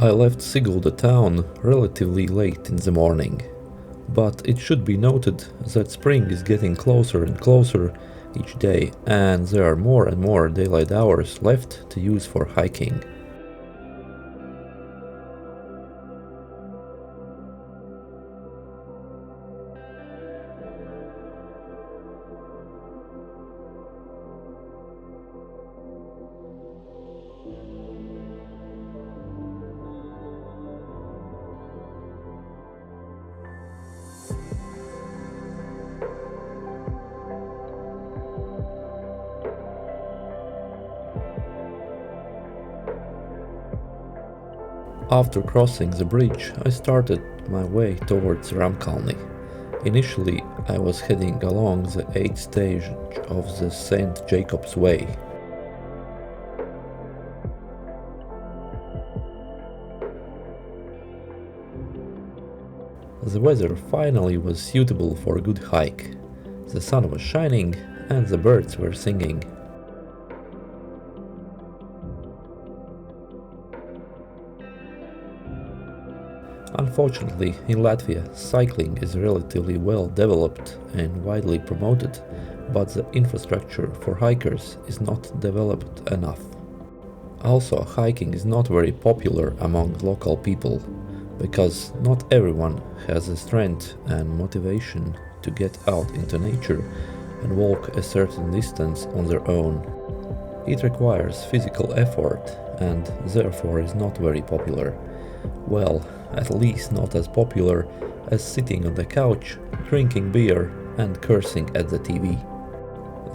I left Sigulda town relatively late in the morning, but it should be noted that spring is getting closer and closer each day, and there are more and more daylight hours left to use for hiking. After crossing the bridge, I started my way towards Ramkalni. Initially, I was heading along the 8th stage of the St. Jacob's Way. The weather finally was suitable for a good hike. The sun was shining and the birds were singing. Unfortunately, in Latvia, cycling is relatively well developed and widely promoted, but the infrastructure for hikers is not developed enough. Also, hiking is not very popular among local people, because not everyone has the strength and motivation to get out into nature and walk a certain distance on their own. It requires physical effort and therefore is not very popular. Well, at least not as popular as sitting on the couch, drinking beer and cursing at the TV.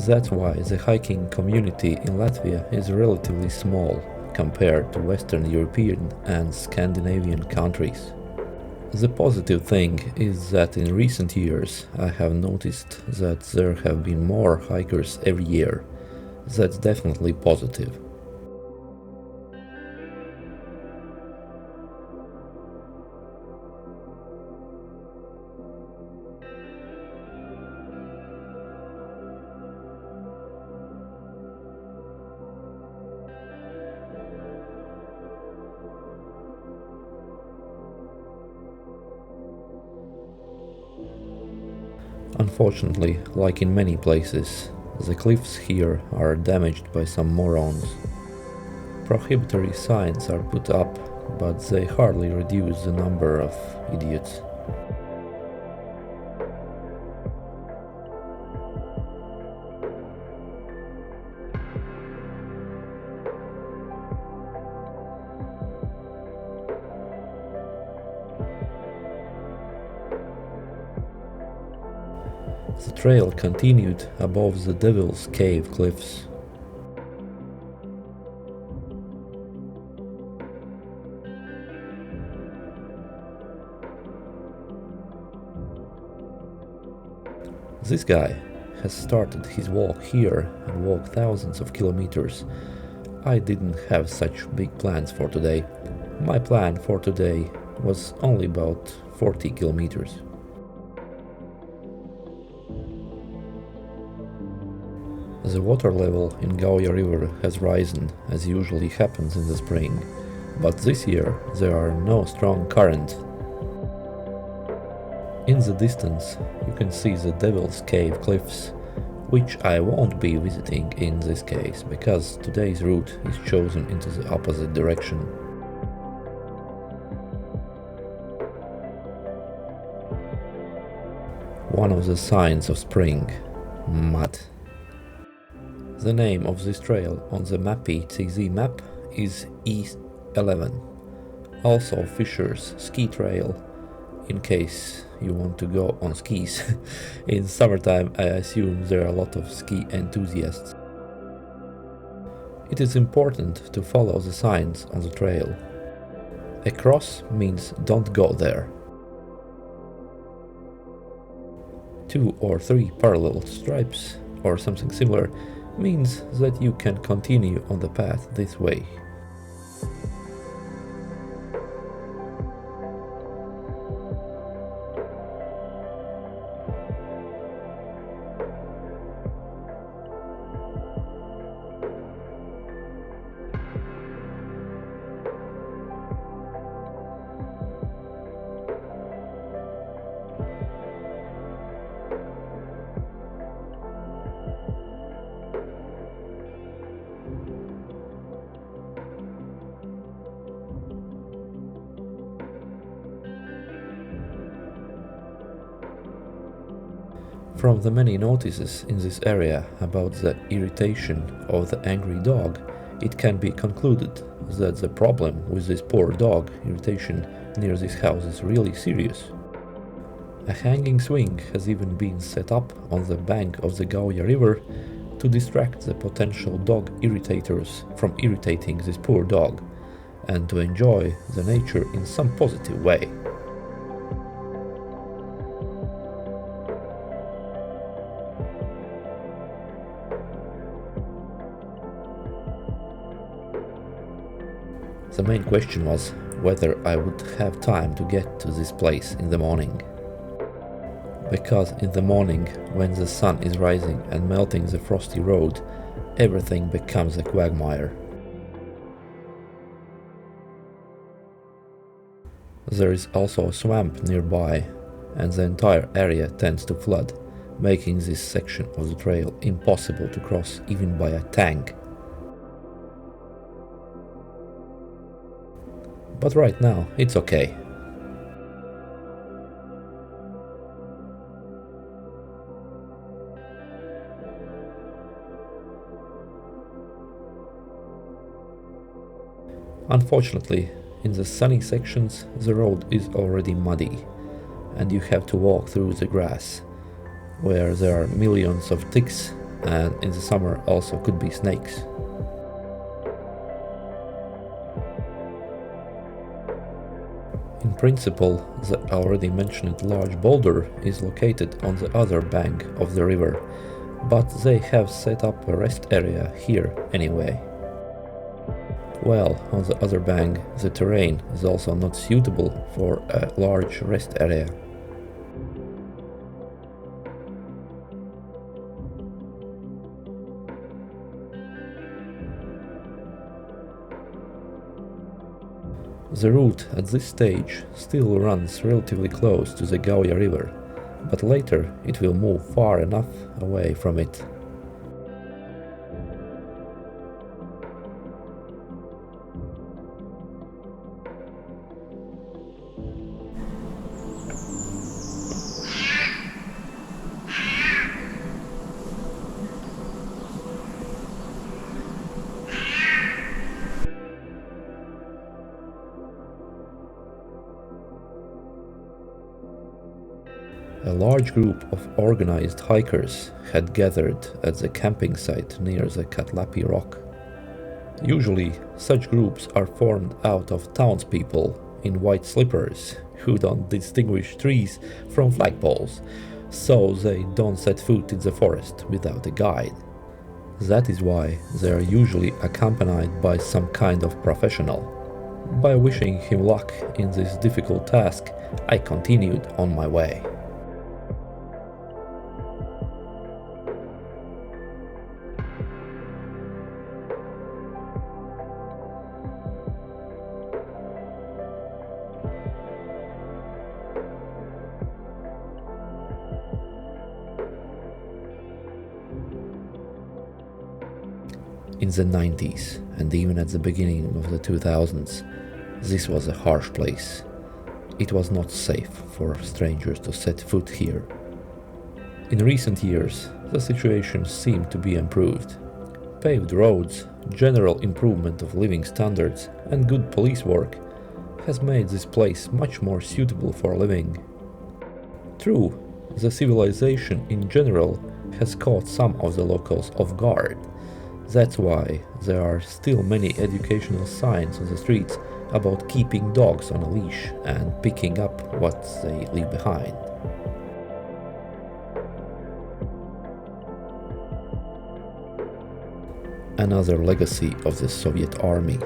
That's why the hiking community in Latvia is relatively small compared to Western European and Scandinavian countries. The positive thing is that in recent years I have noticed that there have been more hikers every year. That's definitely positive. Unfortunately, like in many places, the cliffs here are damaged by some morons. Prohibitory signs are put up, but they hardly reduce the number of idiots. The trail continued above the Devil's Cave cliffs. This guy has started his walk here and walked thousands of kilometers. I didn't have such big plans for today. My plan for today was only about 40 kilometers. The water level in Gauja river has risen, as usually happens in the spring, but this year there are no strong currents. In the distance you can see the Devil's Cave cliffs, which I won't be visiting in this case, because today's route is chosen into the opposite direction. One of the signs of spring, mud. The name of this trail on the Mapy.cz map is E11, also Fisher's ski trail, in case you want to go on skis. In summertime I assume there are a lot of ski enthusiasts. It is important to follow the signs on the trail. A cross means don't go there. 2 or 3 parallel stripes or something similar means that you can continue on the path this way. From the many notices in this area about the irritation of the angry dog, it can be concluded that the problem with this poor dog irritation near this house is really serious. A hanging swing has even been set up on the bank of the Gauja River to distract the potential dog irritators from irritating this poor dog and to enjoy the nature in some positive way. The main question was whether I would have time to get to this place in the morning. Because in the morning, when the sun is rising and melting the frosty road, everything becomes a quagmire. There is also a swamp nearby, and the entire area tends to flood, making this section of the trail impossible to cross even by a tank. But right now, it's okay. Unfortunately, in the sunny sections, the road is already muddy, and you have to walk through the grass, where there are millions of ticks, and in the summer also could be snakes. In principle, the already mentioned large boulder is located on the other bank of the river, but they have set up a rest area here anyway. Well, on the other bank, the terrain is also not suitable for a large rest area. The route at this stage still runs relatively close to the Gauja River, but later it will move far enough away from it. A large group of organized hikers had gathered at the camping site near the Katlapi rock. Usually, such groups are formed out of townspeople in white slippers who don't distinguish trees from flagpoles, so they don't set foot in the forest without a guide. That is why they are usually accompanied by some kind of professional. By wishing him luck in this difficult task, I continued on my way. In the 90s and even at the beginning of the 2000s, this was a harsh place. It was not safe for strangers to set foot here. In recent years, the situation seemed to be improved. Paved roads, general improvement of living standards, and good police work has made this place much more suitable for living. True, the civilization in general has caught some of the locals off guard. That's why there are still many educational signs on the streets about keeping dogs on a leash and picking up what they leave behind. Another legacy of the Soviet army.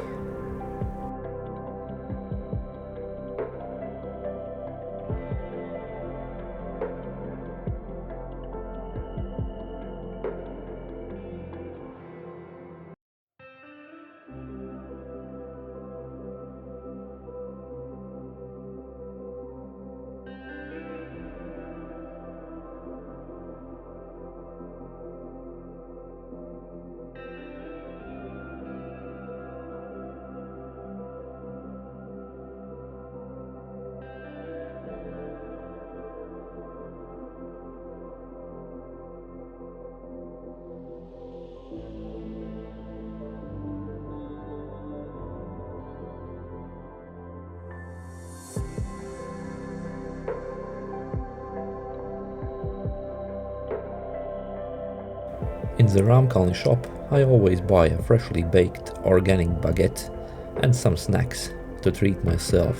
the Ramkalni shop, I always buy a freshly baked organic baguette and some snacks to treat myself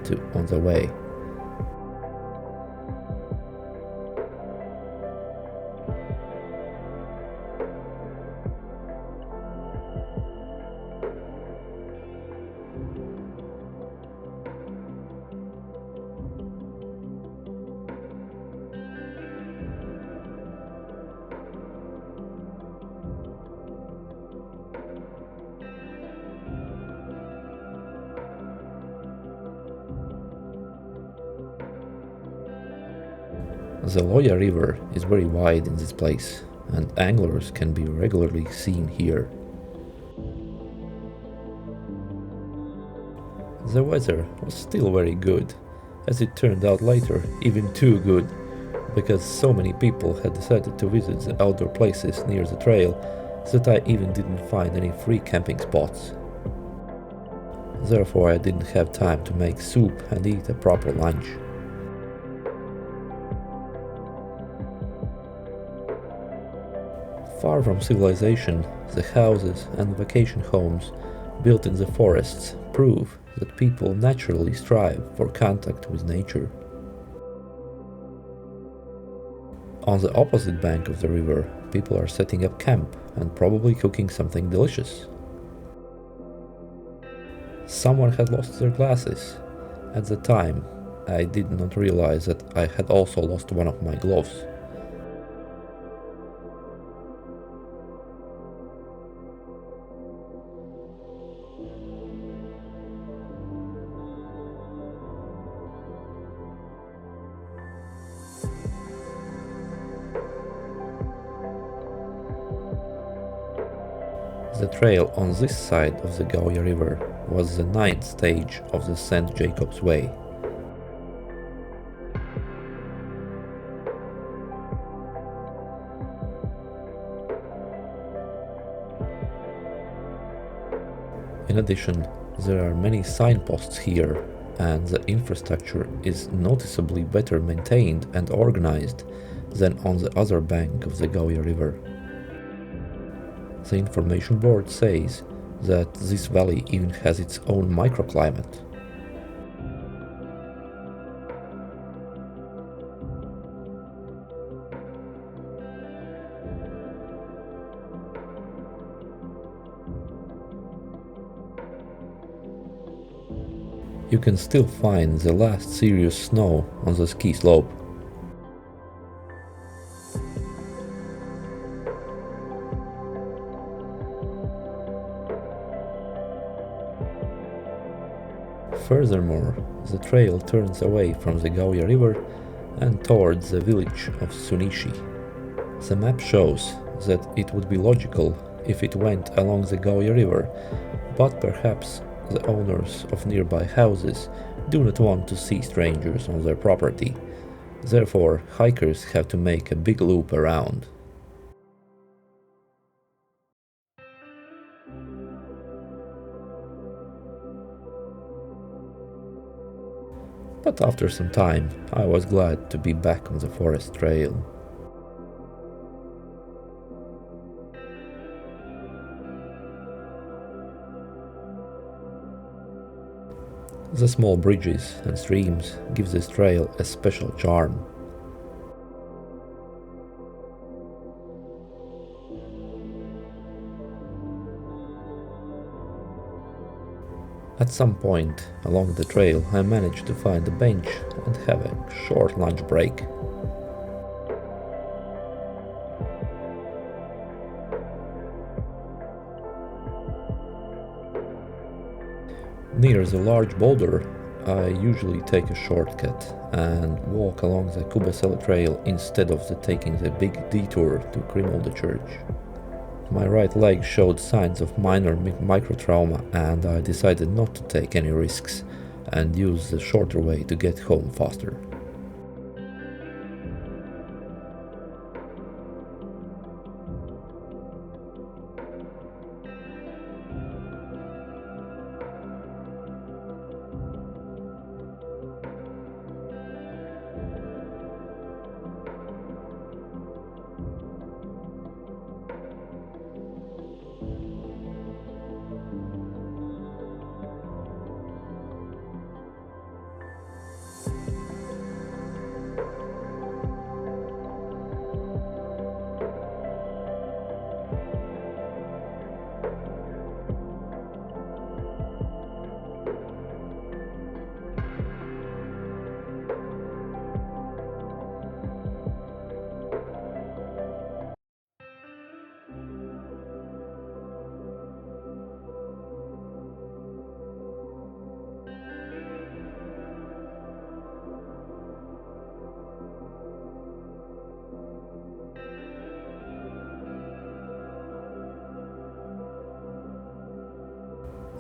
to on the way. The Loja River is very wide in this place, and anglers can be regularly seen here. The weather was still very good, as it turned out later, even too good, because so many people had decided to visit the outdoor places near the trail that I even didn't find any free camping spots. Therefore, I didn't have time to make soup and eat a proper lunch. Far from civilization, the houses and vacation homes built in the forests prove that people naturally strive for contact with nature. On the opposite bank of the river, people are setting up camp and probably cooking something delicious. Someone had lost their glasses. At the time, I did not realize that I had also lost one of my gloves. The trail on this side of the Gauja River was the ninth stage of the St. Jacob's Way. In addition, there are many signposts here, and the infrastructure is noticeably better maintained and organized than on the other bank of the Gauja River. The information board says that this valley even has its own microclimate. You can still find the last serious snow on the ski slope. Furthermore, the trail turns away from the Gauja River and towards the village of Sunishi. The map shows that it would be logical if it went along the Gauja River, but perhaps the owners of nearby houses do not want to see strangers on their property. Therefore, hikers have to make a big loop around. But after some time, I was glad to be back on the forest trail. The small bridges and streams give this trail a special charm. At some point along the trail, I managed to find a bench and have a short lunch break. Near the large boulder, I usually take a shortcut and walk along the Kubasela trail instead of taking the big detour to Recomended church. My right leg showed signs of minor microtrauma, and I decided not to take any risks and use the shorter way to get home faster.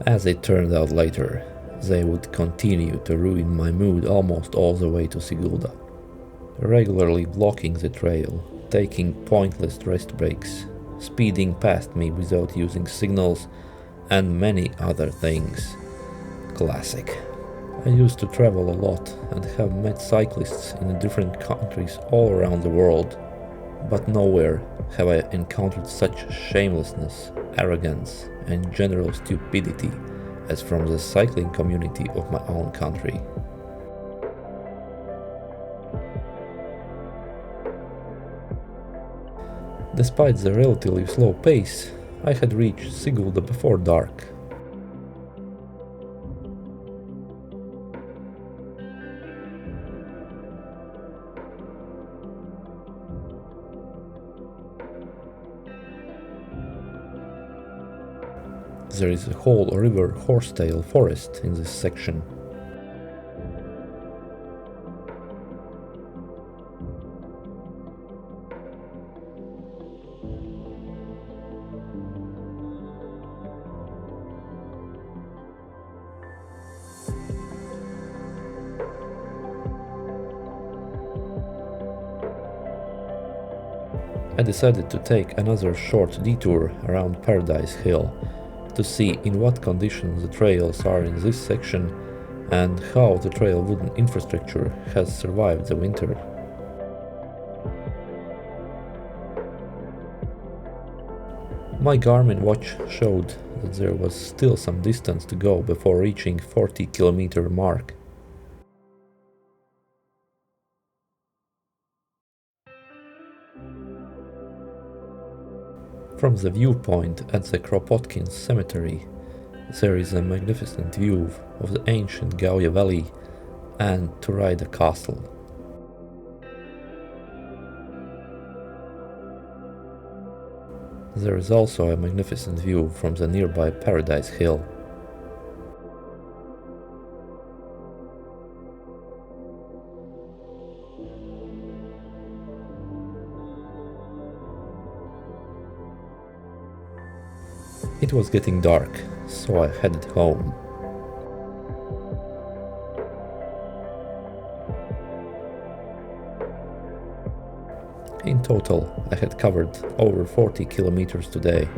As it turned out later, they would continue to ruin my mood almost all the way to Sigulda, regularly blocking the trail, taking pointless rest breaks, speeding past me without using signals, and many other things. Classic. I used to travel a lot and have met cyclists in different countries all around the world, but nowhere have I encountered such shamelessness, arrogance, and general stupidity as from the cycling community of my own country. Despite the relatively slow pace, I had reached Sigulda before dark. There is a whole river horsetail forest in this section. I decided to take another short detour around Paradise Hill to see in what condition the trails are in this section and how the trail wooden infrastructure has survived the winter. My Garmin watch showed that there was still some distance to go before reaching 40-kilometer mark. From the viewpoint at the Kropotkin Cemetery, there is a magnificent view of the ancient Gauja Valley and Turrieda Castle. There is also a magnificent view from the nearby Paradise Hill. It was getting dark, so I headed home. In total, I had covered over 40 kilometers today.